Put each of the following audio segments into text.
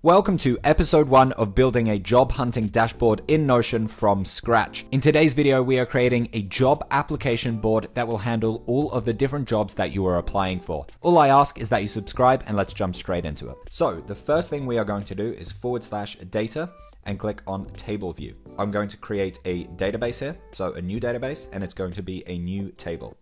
Welcome to episode 1 of building a job hunting dashboard in Notion from scratch. In today's video, we are creating a job application board that will handle all of the different jobs that you are applying for. All I ask is that you subscribe and let's jump straight into it. So the first thing we are going to do is /data and click on table view. I'm going to create a database here, so a new database, and it's going to be a new table.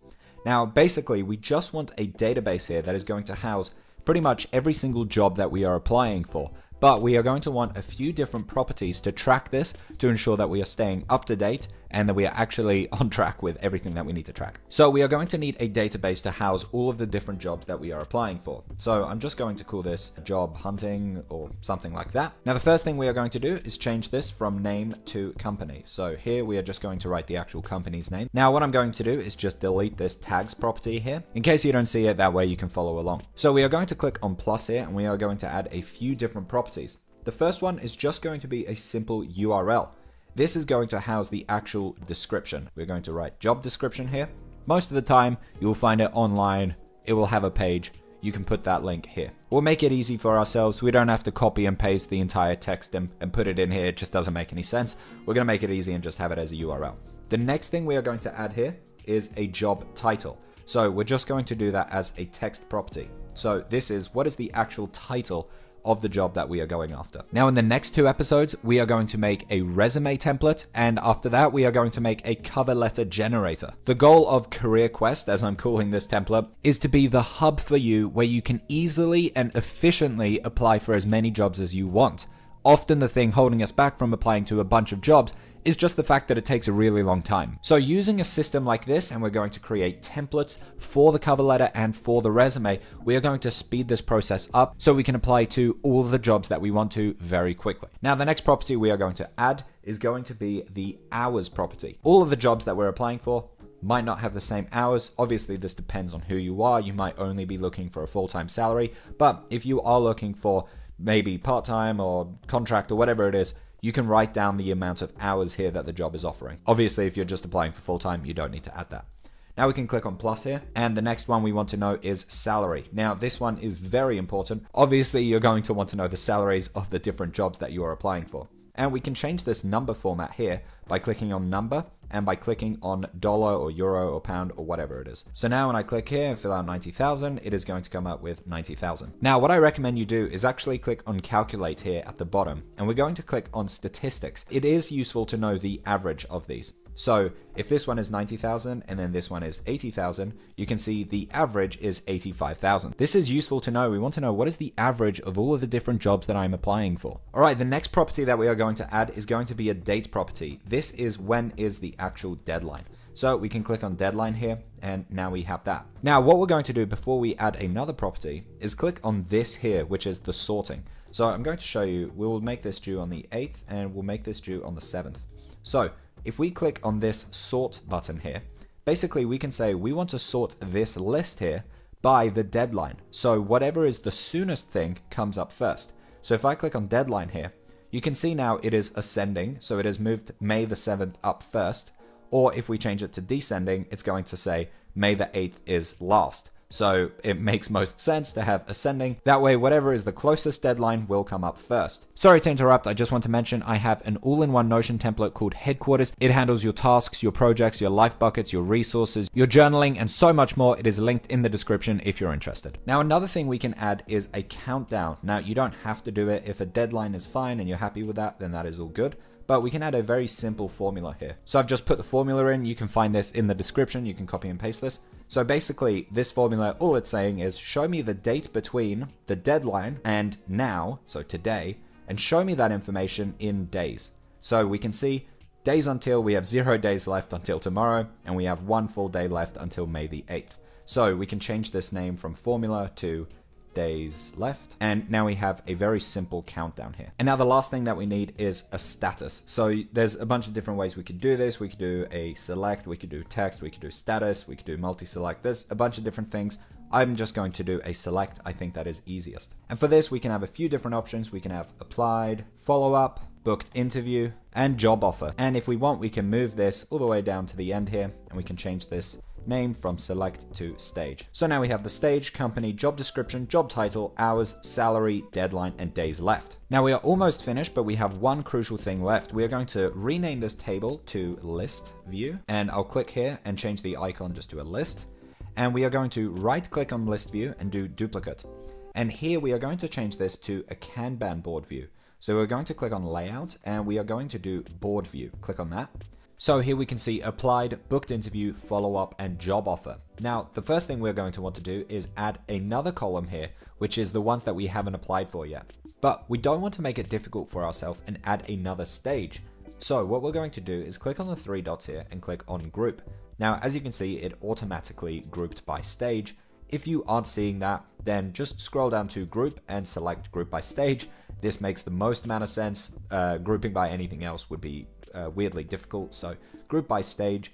Now, basically, we just want a database here that is going to house pretty much every single job that we are applying for. But we are going to want a few different properties to track this to ensure that we are staying up to date and that we are actually on track with everything that we need to track. So we are going to need a database to house all of the different jobs that we are applying for. So I'm just going to call this job hunting or something like that. Now, the first thing we are going to do is change this from name to company. So here we are just going to write the actual company's name. Now, what I'm going to do is just delete this tags property here in case you don't see it. That way you can follow along. So we are going to click on plus here and we are going to add a few different properties. The first one is just going to be a simple URL. This is going to house the actual description. We're going to write job description here. Most of the time, you'll find it online. It will have a page. You can put that link here. We'll make it easy for ourselves. We don't have to copy and paste the entire text and put it in here. It just doesn't make any sense. We're going to make it easy and just have it as a URL. The next thing we are going to add here is a job title. So we're just going to do that as a text property. So this is what is the actual title of the job that we are going after. Now, in the next 2 episodes, we are going to make a resume template, and after that, we are going to make a cover letter generator. The goal of Career Quest, as I'm calling this template, is to be the hub for you where you can easily and efficiently apply for as many jobs as you want. Often the thing holding us back from applying to a bunch of jobs is just the fact that it takes a really long time. So using a system like this, and we're going to create templates for the cover letter and for the resume, we are going to speed this process up so we can apply to all of the jobs that we want to very quickly. Now, the next property we are going to add is going to be the hours property. All of the jobs that we're applying for might not have the same hours. Obviously, this depends on who you are. You might only be looking for a full-time salary, but if you are looking for maybe part-time or contract or whatever it is, you can write down the amount of hours here that the job is offering. Obviously, if you're just applying for full-time, you don't need to add that. Now we can click on plus here, and the next one we want to know is salary. Now, this one is very important. Obviously, you're going to want to know the salaries of the different jobs that you are applying for. And we can change this number format here by clicking on number and by clicking on dollar or euro or pound or whatever it is. So now when I click here and fill out 90,000, it is going to come up with 90,000. Now, what I recommend you do is actually click on calculate here at the bottom, and we're going to click on statistics. It is useful to know the average of these. So if this one is 90,000 and then this one is 80,000, you can see the average is 85,000. This is useful to know. We want to know what is the average of all of the different jobs that I'm applying for. All right, the next property that we are going to add is going to be a date property. This is when is the actual deadline. So we can click on deadline here, and now we have that. Now, what we're going to do before we add another property is click on this here, which is the sorting. So I'm going to show you, we will make this due on the 8th and we'll make this due on the 7th. So if we click on this sort button here, basically we can say we want to sort this list here by the deadline. So whatever is the soonest thing comes up first. So if I click on deadline here, you can see now it is ascending. So it has moved May the 7th up first. Or if we change it to descending, it's going to say May the 8th is last. So it makes most sense to have ascending. That way, whatever is the closest deadline will come up first. Sorry to interrupt. I just want to mention I have an all-in-one Notion template called Headquarters. It handles your tasks, your projects, your life buckets, your resources, your journaling, and so much more. It is linked in the description if you're interested. Now, another thing we can add is a countdown. Now, you don't have to do it. If a deadline is fine and you're happy with that, then that is all good. But we can add a very simple formula here. So I've just put the formula in. You can find this in the description. You can copy and paste this. So basically, this formula, all it's saying is show me the date between the deadline and now, so today, and show me that information in days. So we can see days until, we have 0 days left until tomorrow, and we have 1 full day left until May the 8th. So we can change this name from formula to days left, and now we have a very simple countdown here. And now the last thing that we need is a status. So there's a bunch of different ways we could do this. We could do a select, we could do text, we could do status, we could do multi-select. There's a bunch of different things. I'm just going to do a select. I think that is easiest. And for this, we can have a few different options. We can have applied, follow-up, booked interview, and job offer. And if we want, we can move this all the way down to the end here, and we can change this name from select to stage. So now we have the stage, company, job description, job title, hours, salary, deadline, and days left. Now we are almost finished, but we have one crucial thing left. We are going to rename this table to list view, and I'll click here and change the icon just to a list. And we are going to right click on list view and do duplicate. And here we are going to change this to a Kanban board view. So we're going to click on layout and we are going to do board view. Click on that. So here we can see applied, booked interview, follow-up, and job offer. Now, the first thing we're going to want to do is add another column here, which is the ones that we haven't applied for yet. But we don't want to make it difficult for ourselves and add another stage. So what we're going to do is click on the three dots here and click on group. Now, as you can see, it automatically grouped by stage. If you aren't seeing that, then just scroll down to group and select group by stage. This makes the most amount of sense. Grouping by anything else would be weirdly difficult. So group by stage,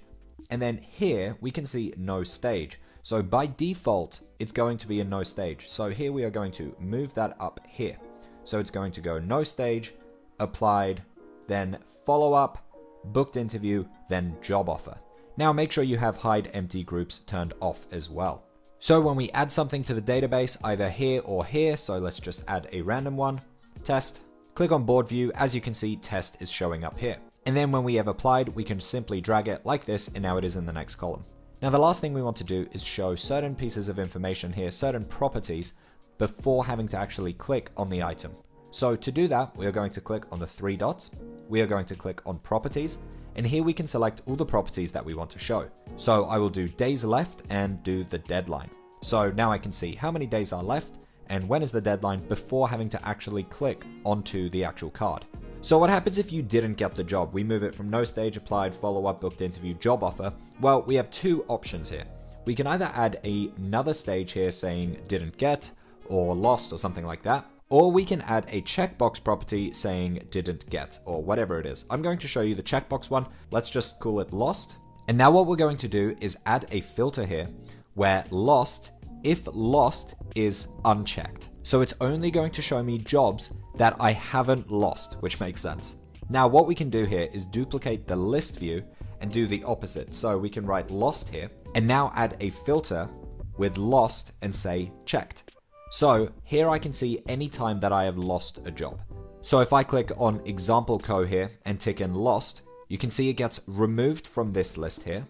and then here we can see no stage. So by default, it's going to be a no stage. So here we are going to move that up here. So it's going to go no stage, applied, then follow up, booked interview, then job offer. Now make sure you have hide empty groups turned off as well. So when we add something to the database, either here or here, so let's just add a random one, test, click on board view. As you can see, test is showing up here. And then when we have applied, we can simply drag it like this, and now it is in the next column. Now the last thing we want to do is show certain pieces of information here, certain properties, before having to actually click on the item. So to do that, we are going to click on the three dots. We are going to click on properties, and here we can select all the properties that we want to show. So I will do days left and do the deadline. So now I can see how many days are left and when is the deadline before having to actually click onto the actual card. So what happens if you didn't get the job? We move it from no stage, applied, follow-up, booked interview, job offer. Well, we have two options here. We can either add another stage here saying didn't get or lost or something like that, or we can add a checkbox property saying didn't get or whatever it is. I'm going to show you the checkbox one. Let's just call it lost. And now what we're going to do is add a filter here where lost, if lost, is unchecked. So it's only going to show me jobs that I haven't lost, which makes sense. Now what we can do here is duplicate the list view and do the opposite. So we can write lost here and now add a filter with lost and say checked. So here I can see any time that I have lost a job. So if I click on example co here and tick in lost, you can see it gets removed from this list here.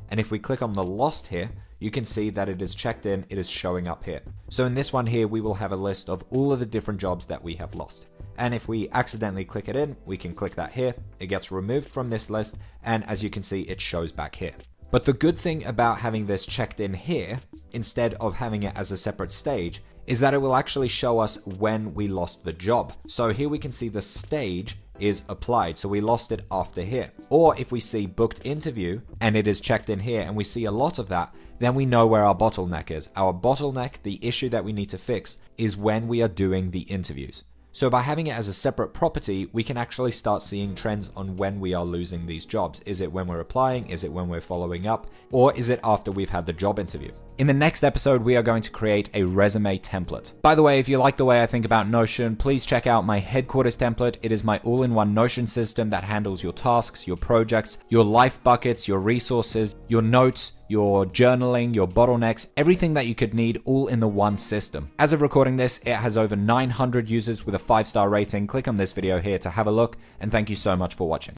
And if we click on the lost here, you can see that it is checked in, it is showing up here. So in this one here, we will have a list of all of the different jobs that we have lost. And if we accidentally click it in, we can click that here. It gets removed from this list. And as you can see, it shows back here. But the good thing about having this checked in here, instead of having it as a separate stage, is that it will actually show us when we lost the job. So here we can see the stage is applied, so we lost it after here. Or if we see booked interview and it is checked in here and we see a lot of that, then we know where our bottleneck is. Our bottleneck, the issue that we need to fix, is when we are doing the interviews. So by having it as a separate property, we can actually start seeing trends on when we are losing these jobs. Is it when we're applying? Is it when we're following up? Or is it after we've had the job interview? In the next episode, we are going to create a resume template. By the way, if you like the way I think about Notion, please check out my headquarters template. It is my all-in-one Notion system that handles your tasks, your projects, your life buckets, your resources, your notes, your journaling, your bottlenecks, everything that you could need all in the one system. As of recording this, it has over 900 users with a 5-star rating. Click on this video here to have a look, and thank you so much for watching.